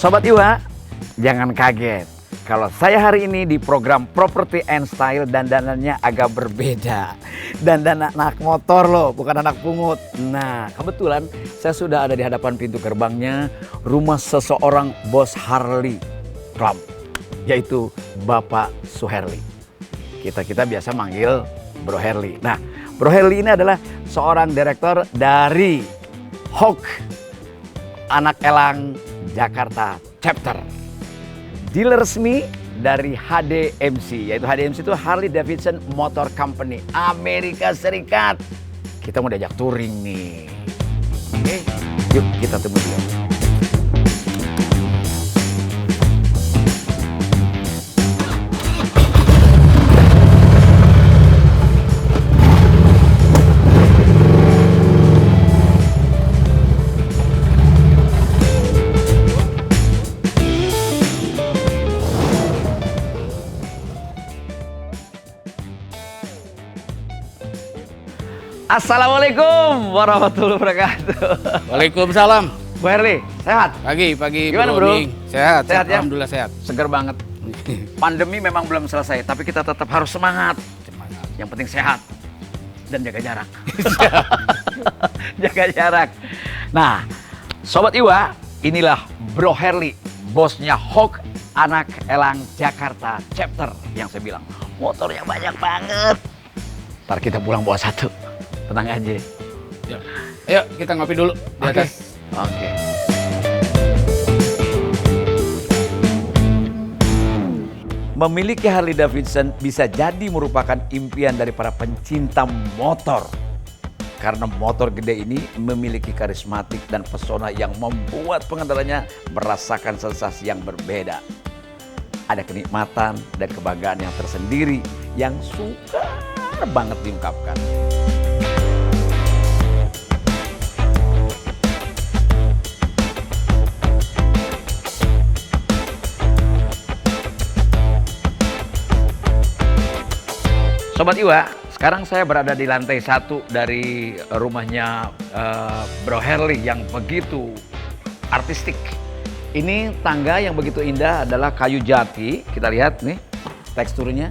Sobat Iwa, jangan kaget kalau saya hari ini di program Property and Style dandanannya agak berbeda. Dandan anak motor loh, bukan anak pungut. Nah, kebetulan saya sudah ada di hadapan pintu gerbangnya rumah seseorang bos Harley Club, yaitu Bapak Suherli. Kita biasa manggil Bro Herli. Nah, Bro Herli ini adalah seorang direktur dari Hawk Anak Elang Jakarta Chapter. Dealer resmi dari HDMC, yaitu HDMC itu Harley Davidson Motor Company Amerika Serikat. Kita mau diajak touring nih. Oke, yuk kita temu dia. Assalamualaikum warahmatullahi wabarakatuh. Waalaikumsalam. Bu Herli, sehat? Pagi Gimana, Bro? Sehat, Sehat ya? Alhamdulillah sehat. Seger banget. Pandemi memang belum selesai, tapi kita tetap harus semangat. Yang penting sehat dan jaga jarak. Jaga jarak. Nah, Sobat Iwa, inilah Bro Herli, bosnya Hawk Anak Elang Jakarta Chapter. Yang saya bilang, motornya banyak banget. Ntar kita pulang bawa satu. Tenang aja. Ya. Ayo kita ngopi dulu di atas. Oke. Memiliki Harley Davidson bisa jadi merupakan impian dari para pencinta motor. Karena motor gede ini memiliki karismatik dan pesona yang membuat pengendaranya merasakan sensasi yang berbeda. Ada kenikmatan dan kebanggaan yang tersendiri yang sukar banget diungkapkan. Sobat Iwa, sekarang saya berada di lantai 1 dari rumahnya Bro Herli yang begitu artistik. Ini tangga yang begitu indah adalah kayu jati. Kita lihat nih teksturnya.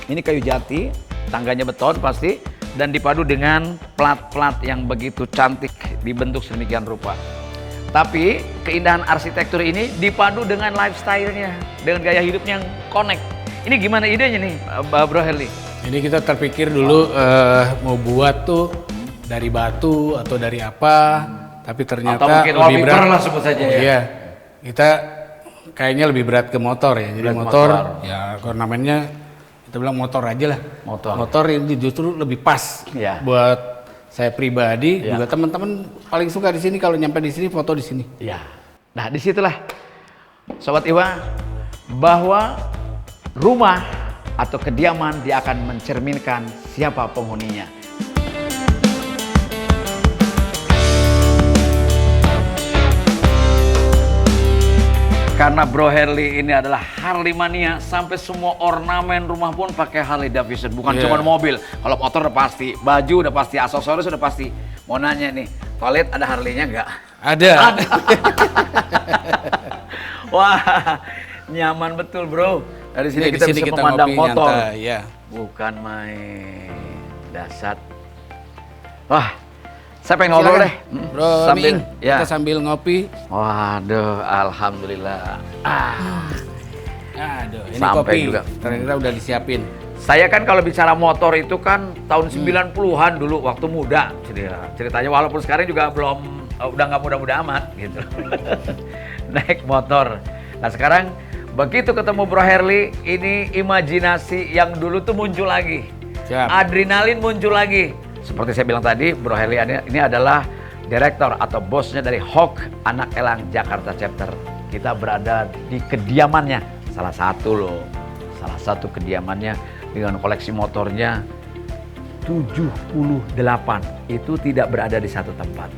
Ini kayu jati, tangganya beton pasti, dan dipadu dengan plat-plat yang begitu cantik dibentuk sedemikian rupa. Tapi keindahan arsitektur ini dipadu dengan lifestyle-nya, dengan gaya hidup yang connect. Ini gimana idenya nih, Bro Herli? Ini kita terpikir dulu mau buat tuh dari batu atau dari apa, tapi ternyata lebih berat lah sebut saja ya. Iya, kita kayaknya lebih berat ke motor ya. Jadi motor ya ornamennya kita bilang motor aja lah. Motor ini justru lebih pas ya. Buat saya pribadi, juga teman-teman paling suka di sini kalau nyampe di sini foto di sini. Iya. Nah, disitulah Sobat Iwa bahwa rumah atau kediaman dia akan mencerminkan siapa penghuninya. Karena Bro Herli ini adalah Harley mania, sampai semua ornamen rumah pun pakai Harley Davidson, bukan cuma mobil. Kalau motor udah pasti, baju udah pasti, aksesoris udah pasti. Mau nanya nih, toilet ada Harley-nya nggak? Ada. Wah, nyaman betul bro. Dari sini kita bisa memandang motor. Nyantai, ya. Bukan main. Dasar. Wah, saya pengen ngobrol deh. Bro, sambil kita sambil ngopi. Waduh, alhamdulillah. Aduh, ini sampai kopi juga. Ternyata udah disiapin. Saya kan kalau bicara motor itu kan tahun 90-an dulu waktu muda. Ceritanya walaupun sekarang juga belum, udah nggak muda-muda amat gitu. Naik motor. Nah sekarang begitu ketemu Bro Herli, ini imajinasi yang dulu tuh muncul lagi. Siap. Adrenalin muncul lagi. Seperti saya bilang tadi, Bro Herli ini adalah direktur atau bosnya dari Hawk Anak Elang Jakarta Chapter. Kita berada di kediamannya, salah satu kediamannya dengan koleksi motornya 78. Itu tidak berada di satu tempat.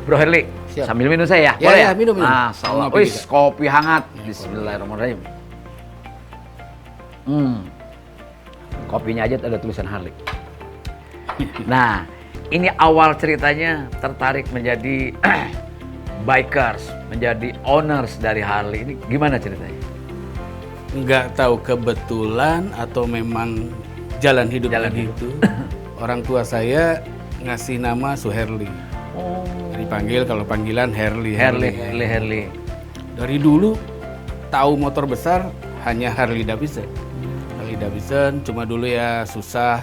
Bro Herli, sambil minum saya ya? Boleh ya? Minum. Wis, kopi hangat. Bismillahirrahmanirrahim. Kopinya aja ada tulisan Harley. Nah, ini awal ceritanya tertarik menjadi bikers, menjadi owners dari Harley. Ini gimana ceritanya? Nggak tahu kebetulan atau memang jalan hidup gitu. Orang tua saya ngasih nama Suherli. Oh. Dipanggil kalau panggilan Harley. Dari dulu tahu motor besar hanya Harley Davidson. Harley Davidson cuma dulu ya susah,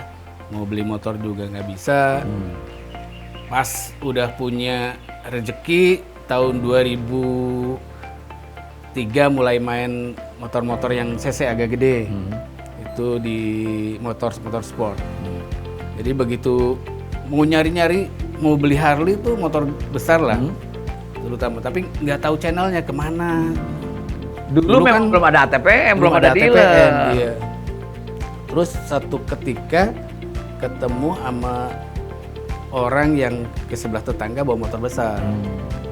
mau beli motor juga nggak bisa. Pas udah punya rezeki tahun 2003 mulai main motor-motor yang cc agak gede. Itu di motor sport. Jadi begitu mau nyari-nyari mau beli Harley tuh motor besar lah. Terutama, tapi nggak tahu channelnya kemana. Dulu memang belum ada ATPM, belum ada dealer. Iya. Terus satu ketika ketemu sama orang yang ke sebelah tetangga bawa motor besar.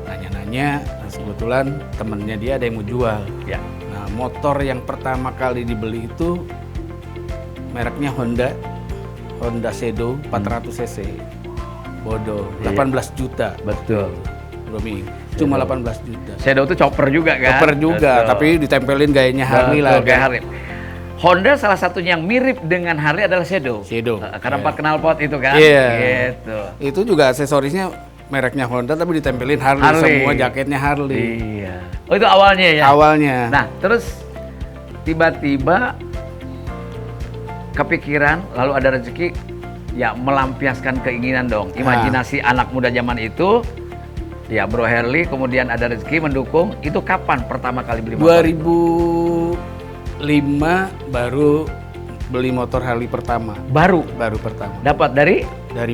Nanya-nanya, nah kebetulan temennya dia ada yang mau jual. Ya. Nah, motor yang pertama kali dibeli itu mereknya Honda Shadow 400 cc. Bodoh, 18 juta. Betul. Romi, cuma 18 juta. Shadow itu chopper juga kan? Chopper juga, betul. Tapi ditempelin gayanya Harley lah. Kayak Harley. Honda salah satunya yang mirip dengan Harley adalah Shadow. Karena 4 knalpot itu kan? Iya. Gitu. Itu juga aksesorisnya mereknya Honda tapi ditempelin Harley. Semua jaketnya Harley. Iya. Oh itu awalnya ya? Awalnya. Nah terus tiba-tiba kepikiran lalu ada rezeki ya melampiaskan keinginan dong. Imajinasi anak muda zaman itu ya Bro Harley, kemudian ada rezeki mendukung. Itu kapan pertama kali beli motor? 2005 baru beli motor Harley pertama. Baru pertama. Dapat dari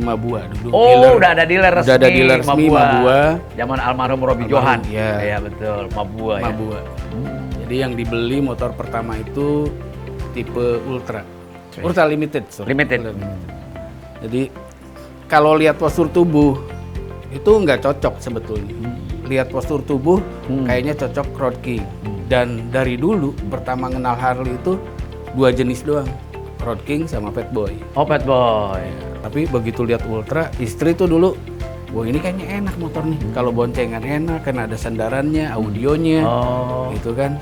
Mabua dulu. Oh, dealer. Udah ada dealer resmi. Udah ada dealer resmi Mabua. Zaman almarhum Robi Johan. Iya, betul. Mabua. Jadi yang dibeli motor pertama itu tipe Ultra. Ultra Limited. Jadi kalau lihat postur tubuh itu nggak cocok sebetulnya. Lihat postur tubuh kayaknya cocok Road King. Dan dari dulu pertama kenal Harley itu 2 jenis doang, Road King sama Fat Boy. Oh, Fat Boy. Tapi begitu lihat Ultra, istri tuh dulu, wah ini kayaknya enak motor nih. Kalau boncengan enak, karena ada sandarannya, audionya, gitu kan.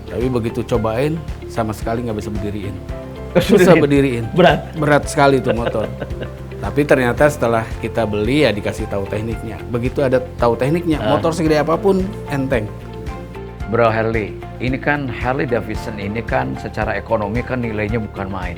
Tapi begitu cobain, sama sekali nggak bisa berdiriin. Susah berdiriin. Berat sekali tuh motor. Tapi ternyata setelah kita beli ya dikasih tahu tekniknya. Begitu ada tahu tekniknya, motor segede apapun enteng. Bro Harley, ini kan Harley Davidson ini kan secara ekonomi kan nilainya bukan main.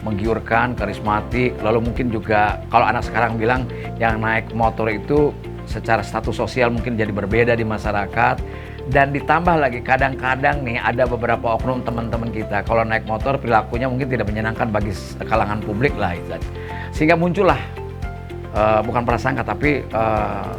Menggiurkan, karismatik, lalu mungkin juga kalau anak sekarang bilang yang naik motor itu secara status sosial mungkin jadi berbeda di masyarakat. Dan ditambah lagi kadang-kadang nih ada beberapa oknum teman-teman kita kalau naik motor perilakunya mungkin tidak menyenangkan bagi kalangan publik lah itu. Sehingga muncullah bukan prasangka tapi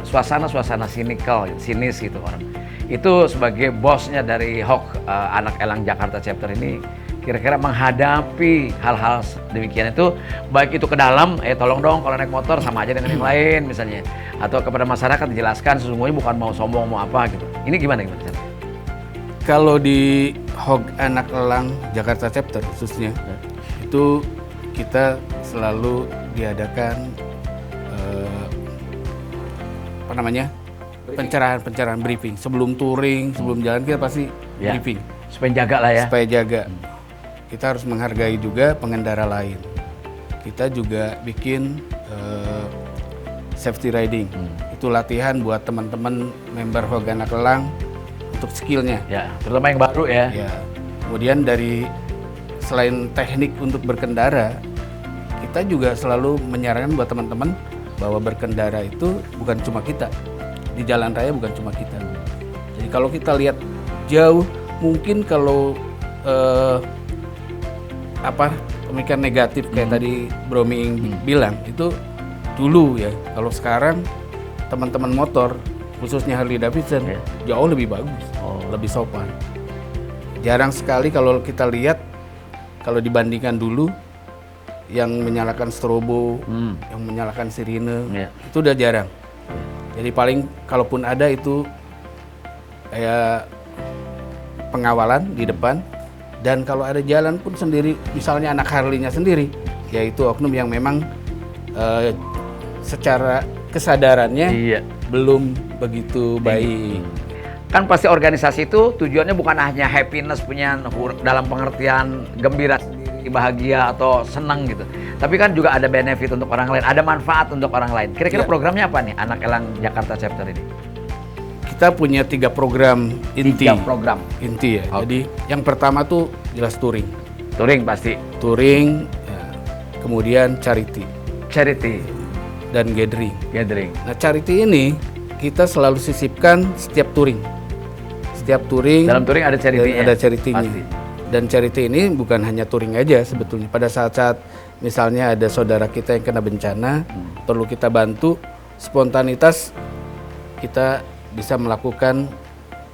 suasana-suasana sinis gitu orang. Itu sebagai bosnya dari HOK Anak Elang Jakarta Chapter ini kira-kira menghadapi hal-hal demikian itu baik itu ke dalam tolong dong kalau naik motor sama aja dengan yang lain misalnya, atau kepada masyarakat dijelaskan sesungguhnya bukan mau sombong mau apa gitu. Ini gimana? Kalau di HOK Anak Elang Jakarta Chapter khususnya itu kita selalu diadakan pencerahan briefing sebelum touring, sebelum jalan kita pasti briefing supaya jaga lah ya. Supaya jaga. Kita harus menghargai juga pengendara lain. Kita juga bikin safety riding. Itu latihan buat teman-teman member HOK Anak Elang untuk skillnya. Ya, terutama yang baru ya. Ya. Kemudian dari selain teknik untuk berkendara, kita juga selalu menyarankan buat teman-teman bahwa berkendara itu bukan cuma kita. Di jalan raya bukan cuma kita. Jadi kalau kita lihat jauh, mungkin kalau pemikiran negatif kayak tadi Bro Miing bilang itu dulu ya. Kalau sekarang teman-teman motor khususnya Harley Davidson jauh lebih bagus, lebih sopan. Jarang sekali kalau kita lihat kalau dibandingkan dulu yang menyalakan strobo, yang menyalakan sirine, itu udah jarang. Jadi paling kalaupun ada itu kayak pengawalan di depan, dan kalau ada jalan pun sendiri, misalnya anak Harley-nya sendiri, yaitu oknum yang memang secara kesadarannya belum begitu baik. Kan pasti organisasi itu tujuannya bukan hanya happiness, punya dalam pengertian gembira, bahagia atau senang gitu. Tapi kan juga ada benefit untuk orang lain, ada manfaat untuk orang lain. Kira-kira programnya apa nih Anak Elang Jakarta Chapter ini? Kita punya 3 program inti. 3 program inti ya. Jadi yang pertama tuh jelas touring. Touring pasti. Touring, ya. Kemudian charity dan gathering. Nah, charity ini kita selalu sisipkan setiap touring. Dalam touring ada charity-nya. Ada charity-nya. Dan charity ini bukan hanya touring aja sebetulnya. Pada saat-saat misalnya ada saudara kita yang kena bencana, perlu kita bantu, spontanitas kita bisa melakukan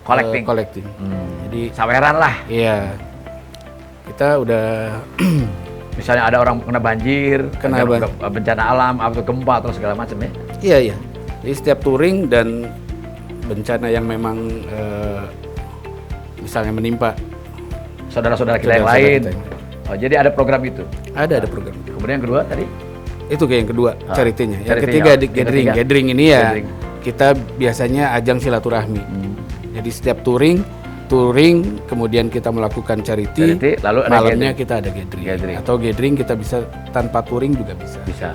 collecting. Jadi saweran lah. Iya. Kita udah misalnya ada orang kena banjir, bencana alam atau gempa atau segala macam ya. Iya. Jadi setiap touring dan bencana yang memang misalnya menimpa saudara-saudara kita yang lain. Oh, jadi ada program itu. Ada program. Kemudian yang kedua tadi? Itu kayak yang kedua, charity-nya. Yang ketiga gathering ini ya. Kita biasanya ajang silaturahmi. Jadi setiap touring kemudian kita melakukan charity lalu malamnya kita ada gathering. Atau gathering kita bisa tanpa touring juga bisa.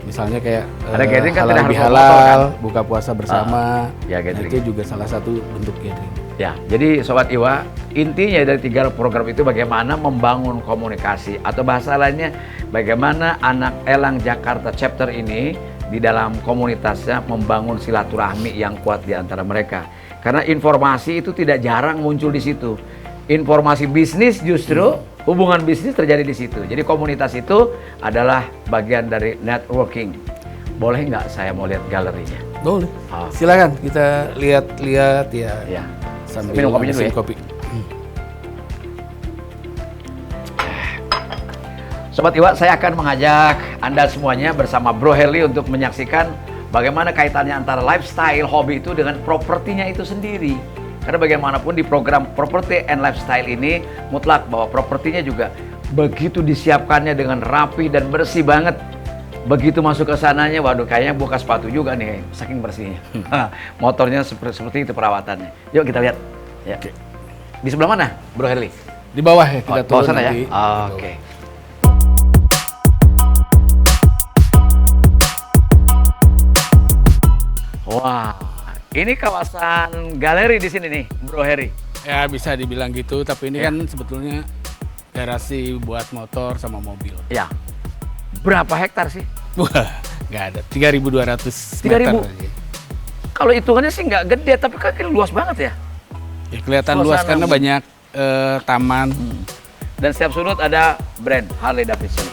Misalnya kayak ada gathering kan halal bihalal, buka puasa bersama. Gathering. Itu juga salah satu bentuk gathering. Ya, jadi Sobat Iwa, intinya dari 3 program itu bagaimana membangun komunikasi atau bahasa lainnya bagaimana Anak Elang Jakarta Chapter ini di dalam komunitasnya membangun silaturahmi yang kuat di antara mereka. Karena informasi itu tidak jarang muncul di situ. Informasi bisnis justru hubungan bisnis terjadi di situ. Jadi komunitas itu adalah bagian dari networking. Boleh nggak saya mau lihat galerinya? Boleh. Silakan kita lihat-lihat ya. Sambil minum kopinya dulu ya. Kopi. Sobat Iwa, saya akan mengajak Anda semuanya bersama Bro Herli untuk menyaksikan bagaimana kaitannya antara lifestyle, hobi itu dengan propertinya itu sendiri. Karena bagaimanapun di program Property and Lifestyle ini mutlak bahwa propertinya juga begitu disiapkannya dengan rapi dan bersih banget. Begitu masuk ke sananya, waduh kayaknya buka sepatu juga nih, saking bersihnya. Motornya seperti itu perawatannya. Yuk kita lihat. Ya. Di sebelah mana, Bro Herli? Di bawah ya, kita turun sana nanti. Ya? Oke. Wah, ini kawasan galeri di sini nih, Bro Heri. Ya bisa dibilang gitu, tapi ini kan sebetulnya garasi buat motor sama mobil. Ya. Berapa hektar sih? Wah, nggak ada. 3.200 meter. 3.000. Kalau hitungannya sih nggak gede, tapi kan luas banget ya. Ya kelihatan luas karena banyak taman. Dan setiap sudut ada brand Harley Davidson.